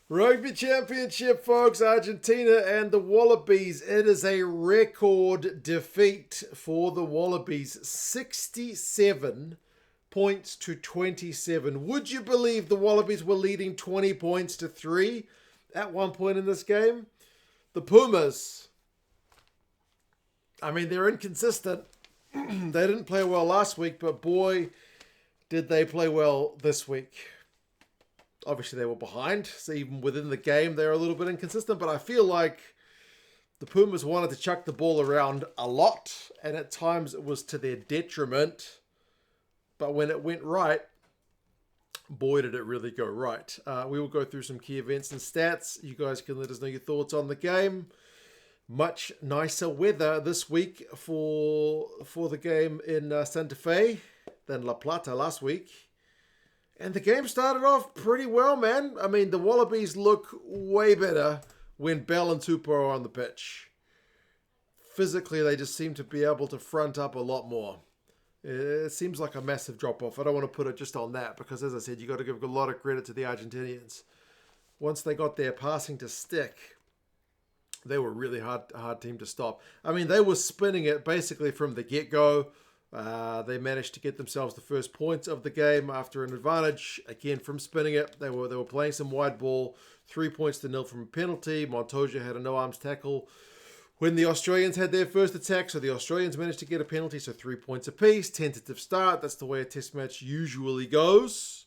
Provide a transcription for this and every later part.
Rugby Championship, folks. Argentina and the Wallabies. It is a record defeat for the Wallabies. 67 points to 27. Would you believe the Wallabies were leading 20 points to 3 at one point in this game? The Pumas, they're inconsistent. They didn't play well last week, but boy, did they play well this week. Obviously, they were behind, so even within the game, they're a little bit inconsistent. But I feel like the Pumas wanted to chuck the ball around a lot, and at times it was to their detriment. But when it went right, boy, did it really go right. We will go through some key events and stats. You guys can let us know your thoughts on the game. Much nicer weather this week for the game in Santa Fe than La Plata last week. And the game started off pretty well, man. The Wallabies look way better when Bell and Tupou are on the pitch. Physically, they just seem to be able to front up a lot more. It seems like a massive drop-off. I don't want to put it just on that because, as I said, you got to give a lot of credit to the Argentinians. Once they got their passing to stick, they were a really hard team to stop. They were spinning it basically from the get-go. They managed to get themselves the first points of the game after an advantage, again, from spinning it. They were playing some wide ball, 3 points to 0 from a penalty. Montoya had a no-arms tackle when the Australians had their first attack, so the Australians managed to get a penalty, so 3 points apiece. Tentative start, that's the way a test match usually goes.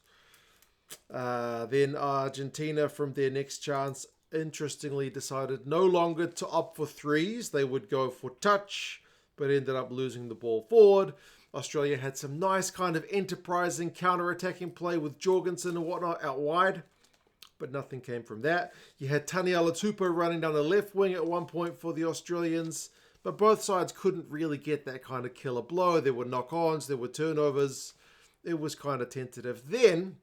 Then Argentina, from their next chance, interestingly decided no longer to opt for threes. They would go for touch, but ended up losing the ball forward. Australia had some nice kind of enterprising counter-attacking play with Jorgensen and whatnot out wide, but nothing came from that. You had Taniela Tupou running down the left wing at one point for the Australians, but both sides couldn't really get that kind of killer blow. There were knock-ons, there were turnovers. It was kind of tentative. Then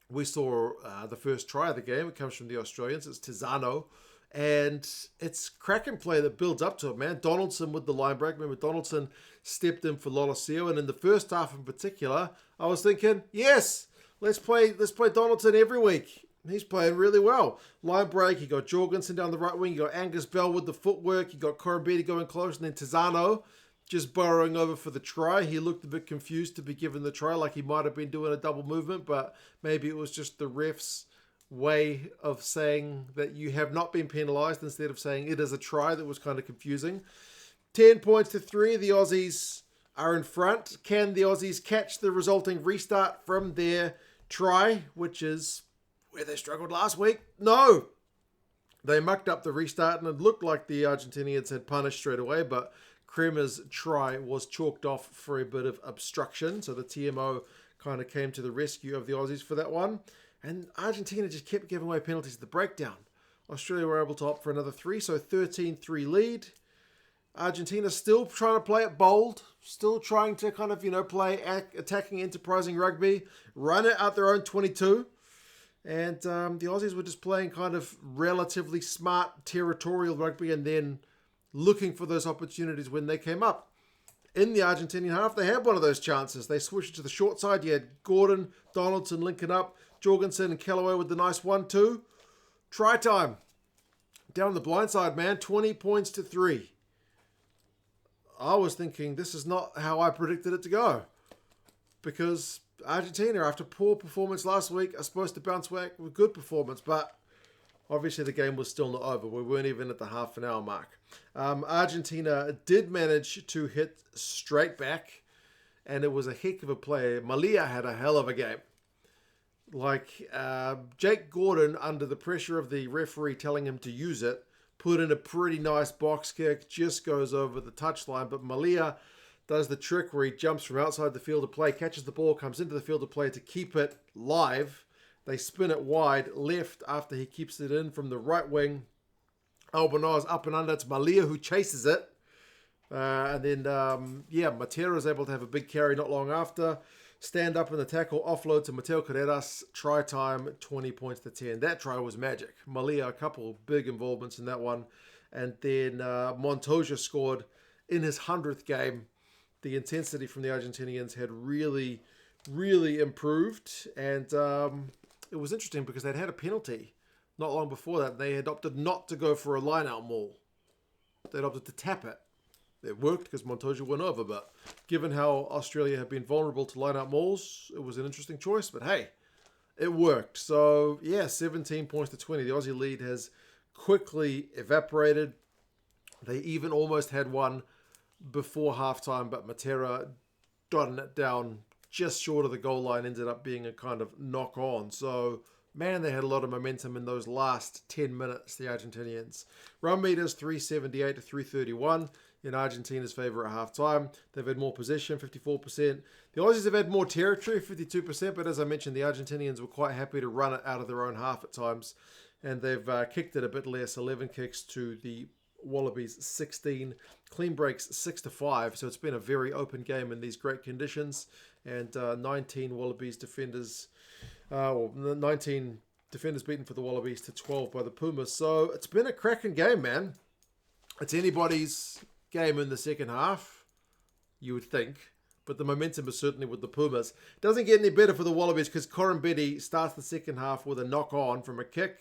we saw the first try of the game. It comes from the Australians. It's Tizano. And it's cracking play that builds up to it, man. Donaldson with the line break. Remember, Donaldson stepped in for Lolosio. And in the first half in particular, I was thinking, yes, let's play Donaldson every week. He's playing really well. Line break, you got Jorgensen down the right wing. You got Angus Bell with the footwork. You got Corbett going close. And then Tizano just burrowing over for the try. He looked a bit confused to be given the try, like he might have been doing a double movement. But maybe it was just the refs' way of saying that you have not been penalised instead of saying it is a try. That was kind of confusing. 10 points to 3. The Aussies are in front. Can the Aussies catch the resulting restart from their try, which is where they struggled last week? No. They mucked up the restart and it looked like the Argentinians had punished straight away, but Kremer's try was chalked off for a bit of obstruction. So the TMO kind of came to the rescue of the Aussies for that one. And Argentina just kept giving away penalties at the breakdown. Australia were able to opt for another 3, so 13-3 lead. Argentina still trying to play it bold, still trying to kind of, play attacking, enterprising rugby, run it out their own 22. And the Aussies were just playing kind of relatively smart territorial rugby and then looking for those opportunities when they came up. In the Argentinian half, they had one of those chances. They switched to the short side. You had Gordon, Donaldson linking up, Jorgensen and Callaway with the nice 1-2. Try time. Down the blind side, man. 20 points to 3. I was thinking this is not how I predicted it to go. Because Argentina, after poor performance last week, are supposed to bounce back with good performance. But obviously the game was still not over. We weren't even at the half an hour mark. Argentina did manage to hit straight back. And it was a heck of a play. Malia had a hell of a game. Jake Gordon, under the pressure of the referee telling him to use it, put in a pretty nice box kick, just goes over the touchline. But Malia does the trick where he jumps from outside the field of play, catches the ball, comes into the field of play to keep it live. They spin it wide left after he keeps it in from the right wing. Albano's up and under. It's Malia who chases it. Matera is able to have a big carry not long after. Stand up in the tackle, offload to Mateo Carreras, try time, 20 points to 10. That try was magic. Malia, a couple of big involvements in that one. And then Montoya scored in his 100th game. The intensity from the Argentinians had really, really improved. And it was interesting because they'd had a penalty not long before that, they had opted not to go for a line-out maul. They'd opted to tap it. It worked because Montoya went over, but given how Australia have been vulnerable to line-out mauls, it was an interesting choice. But hey, it worked. So, yeah, 17 points to 20. The Aussie lead has quickly evaporated. They even almost had one before halftime, but Matera dotting it down just short of the goal line ended up being a kind of knock-on. So, man, they had a lot of momentum in those last 10 minutes, the Argentinians. Run meters 378 to 331 in Argentina's favour at half-time. They've had more possession, 54%. The Aussies have had more territory, 52%, but as I mentioned, the Argentinians were quite happy to run it out of their own half at times, and they've kicked it a bit less, 11 kicks to the Wallabies 16, clean breaks 6-5, so it's been a very open game in these great conditions, and 19 Wallabies defenders, 19 defenders beaten for the Wallabies to 12 by the Pumas, so it's been a cracking game, man. It's anybody's game in the second half, you would think, but the momentum is certainly with the Pumas. Doesn't get any better for the Wallabies because Corambetti starts the second half with a knock-on from a kick.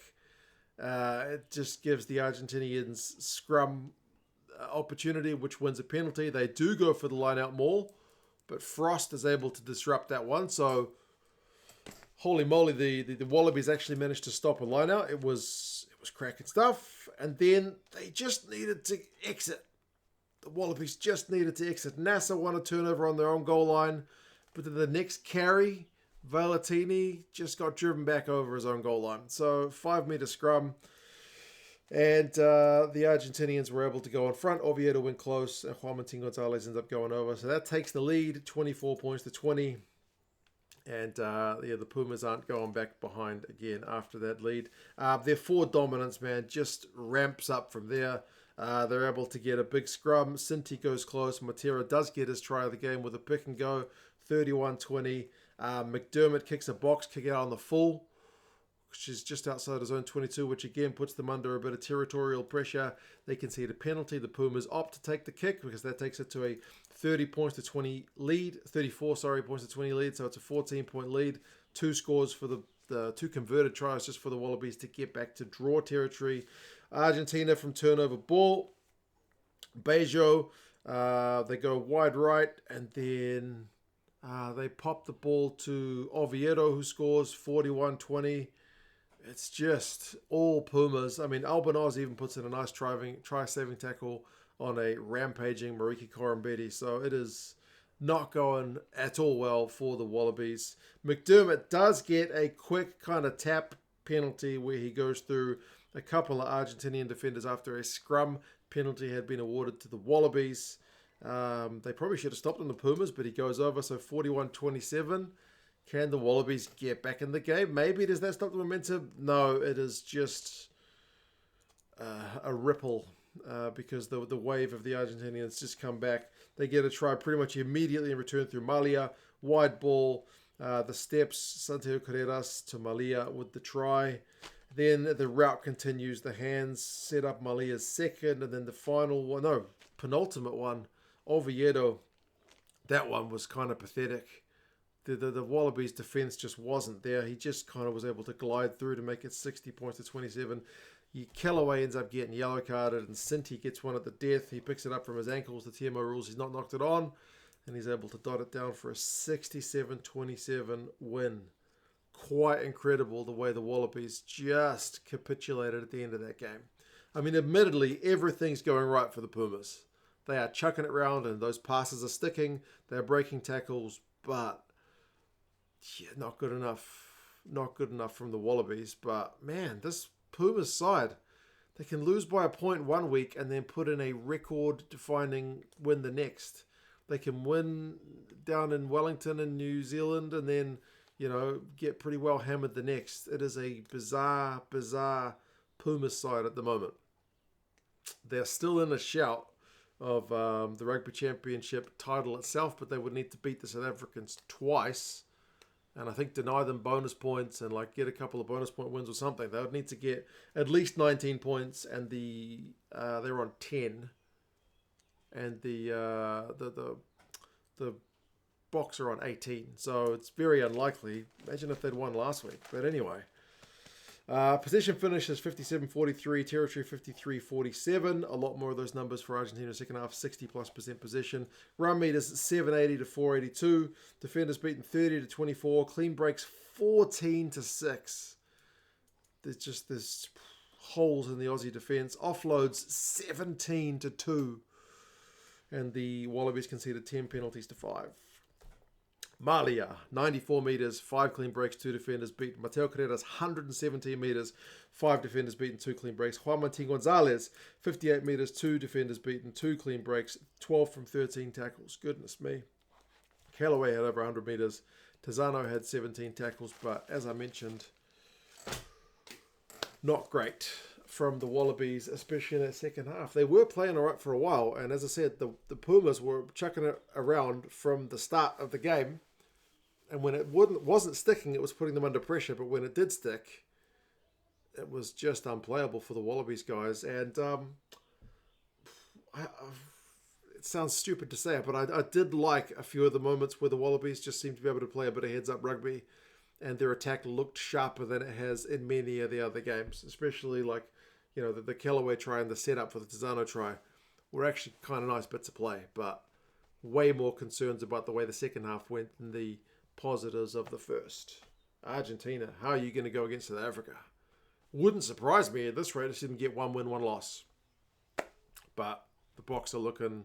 It just gives the Argentinians scrum opportunity, which wins a penalty. They do go for the line-out maul, but Frost is able to disrupt that one. So, holy moly, the Wallabies actually managed to stop a line-out. It was cracking stuff. And then they just needed to exit. The Wallabies just needed to exit. NASA won a turnover on their own goal line, but then the next carry, Valentini just got driven back over his own goal line. So 5-meter scrum. And the Argentinians were able to go in front. Oviedo went close, and Juan Martín Gonzalez ends up going over. So that takes the lead, 24 points to 20. And the Pumas aren't going back behind again after that lead. Their forward dominance, man, just ramps up from there. They're able to get a big scrum. Sinti goes close. Matera does get his try of the game with a pick and go, 31-20. McDermott kicks a box kick out on the full, which is just outside his own 22, which again puts them under a bit of territorial pressure. They concede a penalty. The Pumas opt to take the kick because that takes it to a 34 points to 20 lead. So it's a 14-point lead. 2 scores for the 2 converted tries just for the Wallabies to get back to draw territory. Argentina from turnover ball. Bejo, they go wide right, and then they pop the ball to Oviedo, who scores 41-20. It's just all Pumas. I mean, Albanaz even puts in a nice try-saving tackle on a rampaging Mariki Corambetti. So it is not going at all well for the Wallabies. McDermott does get a quick kind of tap penalty where he goes through a couple of Argentinian defenders after a scrum penalty had been awarded to the Wallabies. They probably should have stopped on the Pumas, but he goes over, so 41-27. Can the Wallabies get back in the game? Maybe. Does that stop the momentum? No, it is just a ripple because the wave of the Argentinians just come back. They get a try pretty much immediately in return through Malia. Wide ball. The steps, Santiago Carreras to Malia with the try. Then the route continues. The hands set up Malia's second, and then the final one, penultimate one, Oviedo. That one was kind of pathetic. The Wallabies' defence just wasn't there. He just kind of was able to glide through to make it 60 points to 27. Callaway ends up getting yellow carded, and Sinti gets one at the death. He picks it up from his ankles. The TMO rules he's not knocked it on, and he's able to dot it down for a 67-27 win. Quite incredible the way the Wallabies just capitulated at the end of that game. I mean, admittedly, everything's going right for the Pumas. They are chucking it around and those passes are sticking. They're breaking tackles, but not good enough. Not good enough from the Wallabies. But man, this Pumas side, they can lose by a point one week and then put in a record-defining win the next. They can win down in Wellington in New Zealand and then get pretty well hammered the next. It is a bizarre Pumas side at the moment. They're still in a shout of the Rugby Championship title itself, but they would need to beat the South Africans twice, and I think deny them bonus points and get a couple of bonus point wins or something. They would need to get at least 19 points, and they're on 10, and the Box are on 18, so it's very unlikely. Imagine if they'd won last week. But anyway, Possession finishes 57-43, territory 53-47. A lot more of those numbers for Argentina second half, 60+% possession. Run meters 780 to 482. Defenders beaten 30 to 24. Clean breaks 14 to 6. There's holes in the Aussie defence. Offloads 17 to 2. And the Wallabies conceded 10 penalties to 5. Malia, 94 metres, 5 clean breaks, 2 defenders beaten. Mateo Carreras, 117 metres, 5 defenders beaten, 2 clean breaks. Juan Martin Gonzalez, 58 metres, 2 defenders beaten, 2 clean breaks, 12 from 13 tackles. Goodness me. Callaway had over 100 metres. Tizano had 17 tackles, but as I mentioned, not great from the Wallabies, especially in that second half. They were playing all right for a while, and as I said, the Pumas were chucking it around from the start of the game. And when it wasn't sticking, it was putting them under pressure. But when it did stick, it was just unplayable for the Wallabies guys. And it sounds stupid to say it, but I did like a few of the moments where the Wallabies just seemed to be able to play a bit of heads-up rugby. And their attack looked sharper than it has in many of the other games. Especially like, the Callaway try and the setup for the Tizano try were actually kind of nice bits of play. But way more concerns about the way the second half went than the positives of the first. Argentina, how are you going to go against South Africa? Wouldn't surprise me at this rate. Just didn't get 1 win, 1 loss. But the Boks are looking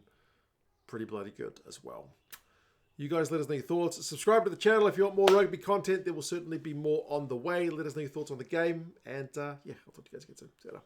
pretty bloody good as well. You guys let us know your thoughts. Subscribe to the channel if you want more rugby content. There will certainly be more on the way. Let us know your thoughts on the game. And I'll talk to you guys again soon. See you later.